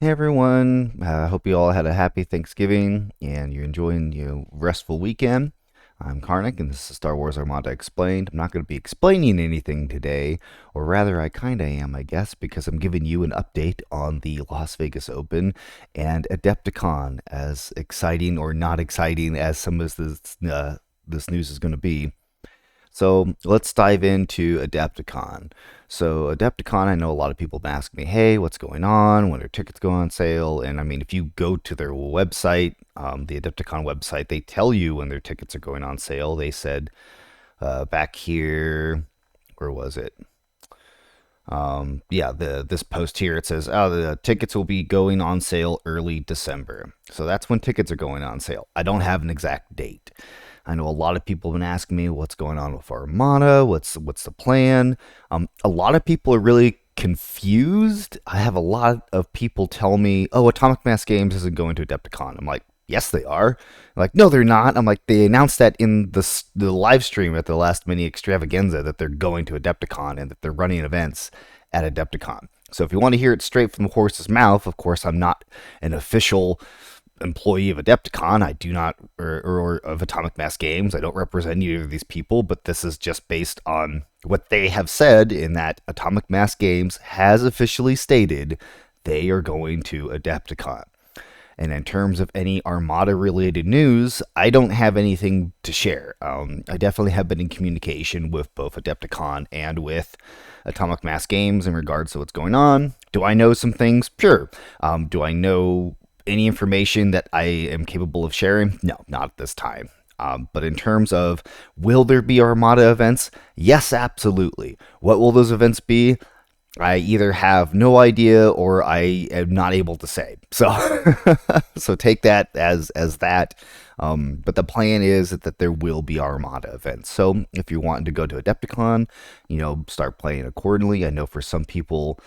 Hey everyone, I hope you all had a happy Thanksgiving and you're enjoying your restful weekend. I'm Karnik and this is Star Wars Armada Explained. I'm not going to be explaining anything today, or rather I kinda am, I guess, because I'm giving you an update on the Las Vegas Open and Adepticon, as exciting or not exciting as some of this news is going to be. So let's dive into Adapticon. So Adapticon, I know a lot of people have been asking me, hey, what's going on? When are tickets go on sale? And I mean, if you go to their website, the Adapticon website, they tell you when their tickets are going on sale. They said back here, where was it? Yeah, this post here, it says, oh, the tickets will be going on sale early December. So that's when tickets are going on sale. I don't have an exact date. I know a lot of people have been asking me what's going on with Armada, what's the plan. A lot of people are really confused. I have a lot of people tell me, "Oh, Atomic Mass Games isn't going to Adepticon." I'm like, "Yes, they are." I'm like, "No, they're not." I'm like, "They announced that in the live stream at the last mini extravaganza that they're going to Adepticon and that they're running events at Adepticon." So if you want to hear it straight from the horse's mouth, of course, I'm not an official employee of Adepticon. I do not, or of Atomic Mass Games. I don't represent either of these people, but this is just based on what they have said, in that Atomic Mass Games has officially stated they are going to Adepticon. And in terms of any Armada related news, I don't have anything to share. I definitely have been in communication with both Adepticon and with Atomic Mass Games in regards to what's going on. Do I know some things? Sure. Do I know any information that I am capable of sharing? No, not at this time. But in terms of will there be Armada events? Yes, absolutely. What will those events be? I either have no idea or I am not able to say. So, so take that as that. But the plan is that there will be Armada events. So if you're wanting to go to Adepticon, start playing accordingly. I know for some people,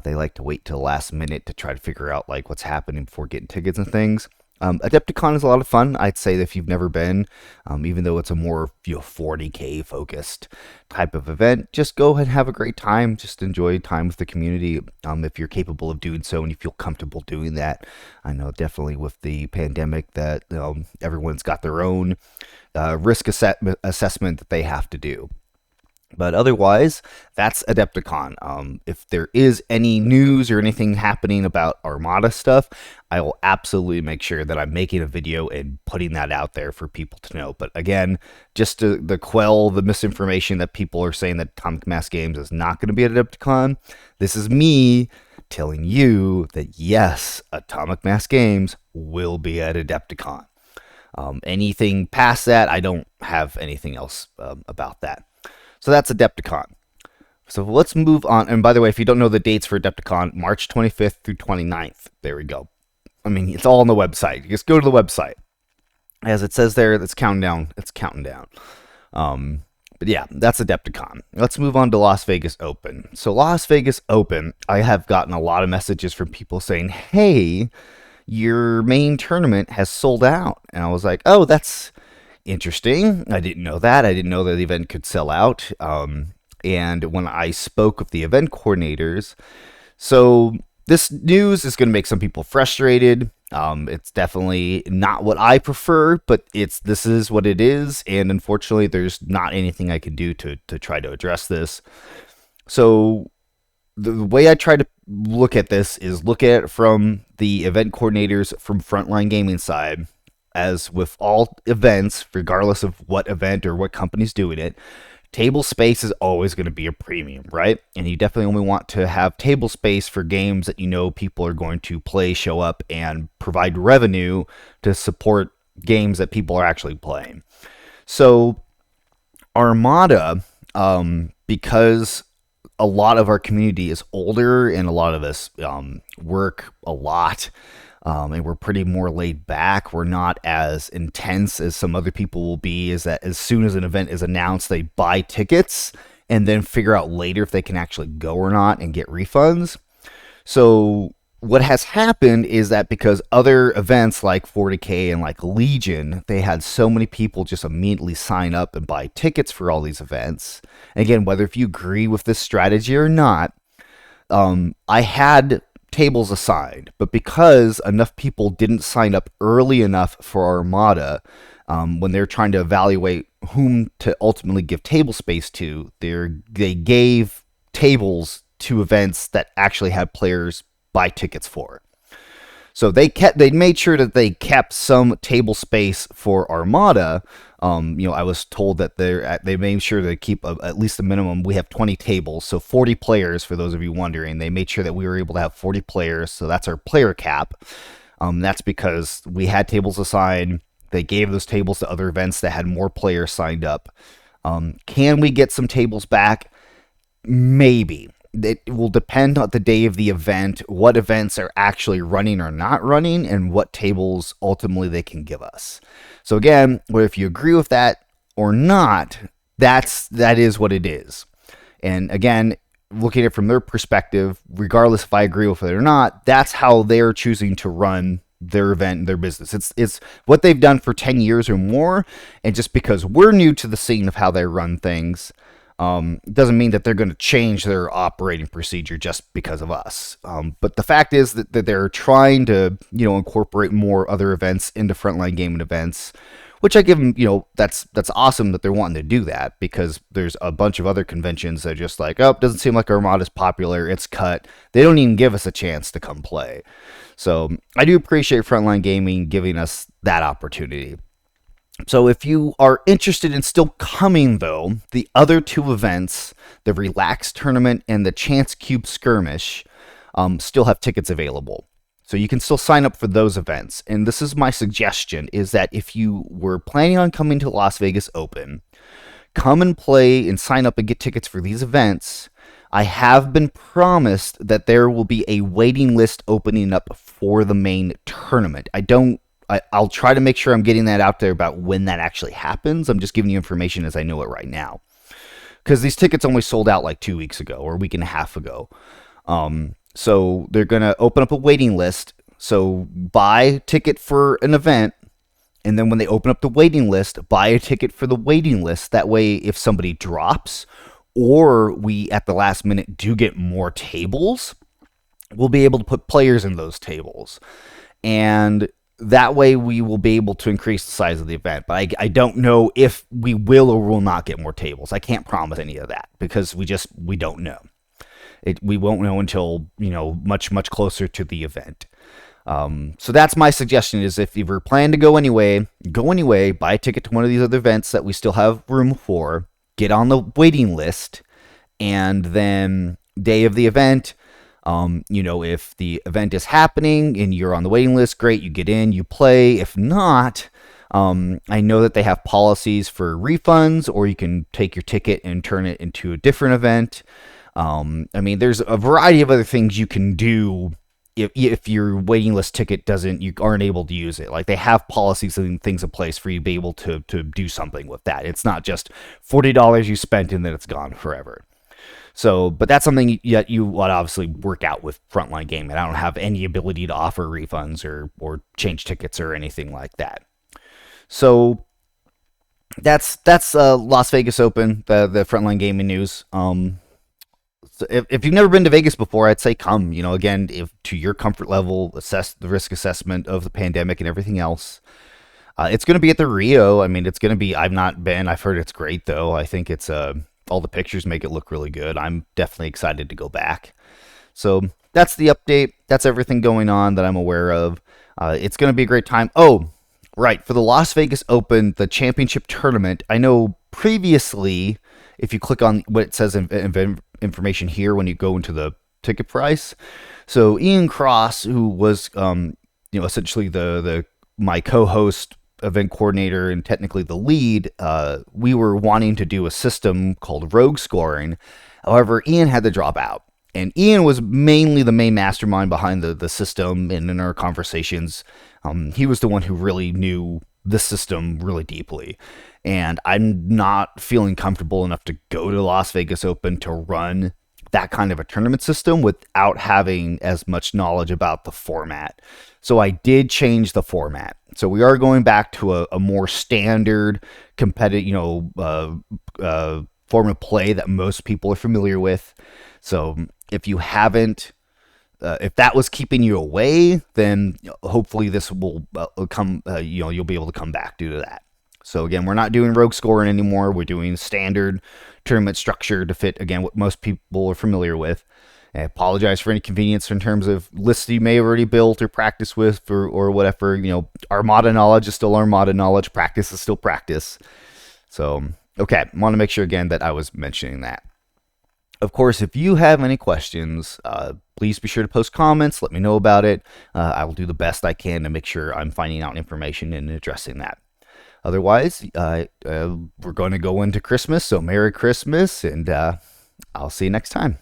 they like to wait till the last minute to try to figure out like what's happening before getting tickets and things. Adepticon is a lot of fun. I'd say that if you've never been, even though it's a more 40K focused type of event, just go ahead and have a great time. Just enjoy time with the community if you're capable of doing so and you feel comfortable doing that. I know definitely with the pandemic that everyone's got their own risk assessment that they have to do. But otherwise, that's Adepticon. If there is any news or anything happening about Armada stuff, I will absolutely make sure that I'm making a video and putting that out there for people to know. But again, just to quell the misinformation that people are saying that Atomic Mass Games is not going to be at Adepticon, this is me telling you that yes, Atomic Mass Games will be at Adepticon. Anything past that, I don't have anything else about that. So that's Adepticon. So let's move on. And by the way, if you don't know the dates for Adepticon, March 25th through 29th. There we go. I mean, it's all on the website. You just go to the website. As it says there, it's counting down. It's counting down. But yeah, that's Adepticon. Let's move on to Las Vegas Open. So Las Vegas Open, I have gotten a lot of messages from people saying, hey, your main tournament has sold out. And I was like, oh, that's interesting. I didn't know that. I didn't know that the event could sell out. And when I spoke with the event coordinators, so this news is going to make some people frustrated. It's definitely not what I prefer, but this is what it is. And unfortunately, there's not anything I can do to try to address this. So the way I try to look at this is look at it from the event coordinators from Frontline Gaming side. As with all events, regardless of what event or what company's doing it, table space is always going to be a premium, right? And you definitely only want to have table space for games that people are going to play, show up, and provide revenue to support games that people are actually playing. So Armada, because a lot of our community is older and a lot of us work a lot, and we're pretty more laid back. We're not as intense as some other people will be, is that as soon as an event is announced, they buy tickets and then figure out later if they can actually go or not and get refunds. So what has happened is that because other events like 40K and like Legion, they had so many people just immediately sign up and buy tickets for all these events. And again, whether if you agree with this strategy or not, I had tables assigned, but because enough people didn't sign up early enough for Armada, when they're trying to evaluate whom to ultimately give table space to, they gave tables to events that actually had players buy tickets for. So they made sure that they kept some table space for Armada. I was told that they made sure to keep at least a minimum. We have 20 tables, so 40 players. For those of you wondering, they made sure that we were able to have 40 players. So that's our player cap. That's because we had tables assigned. They gave those tables to other events that had more players signed up. Can we get some tables back? Maybe. It will depend on the day of the event, what events are actually running or not running, and what tables ultimately they can give us. So again, if you agree with that or not, that is what it is. And again, looking at it from their perspective, regardless if I agree with it or not, that's how they're choosing to run their event and their business. It's what they've done for 10 years or more, and just because we're new to the scene of how they run things, doesn't mean that they're going to change their operating procedure just because of us. But the fact is that they're trying to, incorporate more other events into frontline gaming events, which I give them, that's awesome that they're wanting to do that, because there's a bunch of other conventions that are just like, oh, it doesn't seem like Armada's popular, it's cut. They don't even give us a chance to come play. So I do appreciate Frontline Gaming giving us that opportunity. So if you are interested in still coming, though, the other two events, the Relax Tournament and the Chance Cube Skirmish, still have tickets available. So you can still sign up for those events. And this is my suggestion, is that if you were planning on coming to Las Vegas Open, come and play and sign up and get tickets for these events. I have been promised that there will be a waiting list opening up for the main tournament. I'll try to make sure I'm getting that out there about when that actually happens. I'm just giving you information as I know it right now, because these tickets only sold out like 2 weeks ago or a week and a half ago. So they're going to open up a waiting list. So buy a ticket for an event, and then when they open up the waiting list, buy a ticket for the waiting list. That way, if somebody drops or we at the last minute do get more tables, we'll be able to put players in those tables. And that way we will be able to increase the size of the event. But I don't know if we will or will not get more tables. I can't promise any of that, because we don't know. We won't know until, much, much closer to the event. So that's my suggestion, is if you were planning to go anyway, buy a ticket to one of these other events that we still have room for, get on the waiting list, and then day of the event, if the event is happening and you're on the waiting list, great, you get in, you play. If not, I know that they have policies for refunds, or you can take your ticket and turn it into a different event. There's a variety of other things you can do if your waiting list ticket you aren't able to use it. Like, they have policies and things in place for you to be able to do something with that. It's not just $40 you spent and then it's gone forever. So, but that's something you would obviously work out with Frontline Gaming. I don't have any ability to offer refunds or change tickets or anything like that. So that's Las Vegas Open, the Frontline Gaming news. So if you've never been to Vegas before, I'd say come. Again, if to your comfort level, assess the risk assessment of the pandemic and everything else. It's going to be at the Rio. It's going to be. I've not been. I've heard it's great though. I think it's all the pictures make it look really good. I'm definitely excited to go back. So that's the update. That's everything going on that I'm aware of. It's going to be a great time. Oh, right. For the Las Vegas Open, the championship tournament, I know previously, if you click on what it says in information here when you go into the ticket price. So Ian Cross, who was, essentially my co-host, event coordinator, and technically the lead, we were wanting to do a system called rogue scoring. However, Ian had to drop out, and Ian was mainly the main mastermind behind the system. And in our conversations, he was the one who really knew the system really deeply, and I'm not feeling comfortable enough to go to Las Vegas Open to run that kind of a tournament system without having as much knowledge about the format. So I did change the format. So we are going back to a more standard competitive, form of play that most people are familiar with. So if you haven't if that was keeping you away, then hopefully this will come. You'll be able to come back due to that. So again, we're not doing rogue scoring anymore. We're doing standard tournament structure to fit again what most people are familiar with. I apologize for any inconvenience in terms of lists you may have already built or practiced with or whatever. Armada knowledge is still Armada knowledge. Practice is still practice. So, okay, I want to make sure again that I was mentioning that. Of course, if you have any questions, please be sure to post comments. Let me know about it. I will do the best I can to make sure I'm finding out information and addressing that. Otherwise, we're going to go into Christmas, so Merry Christmas, and I'll see you next time.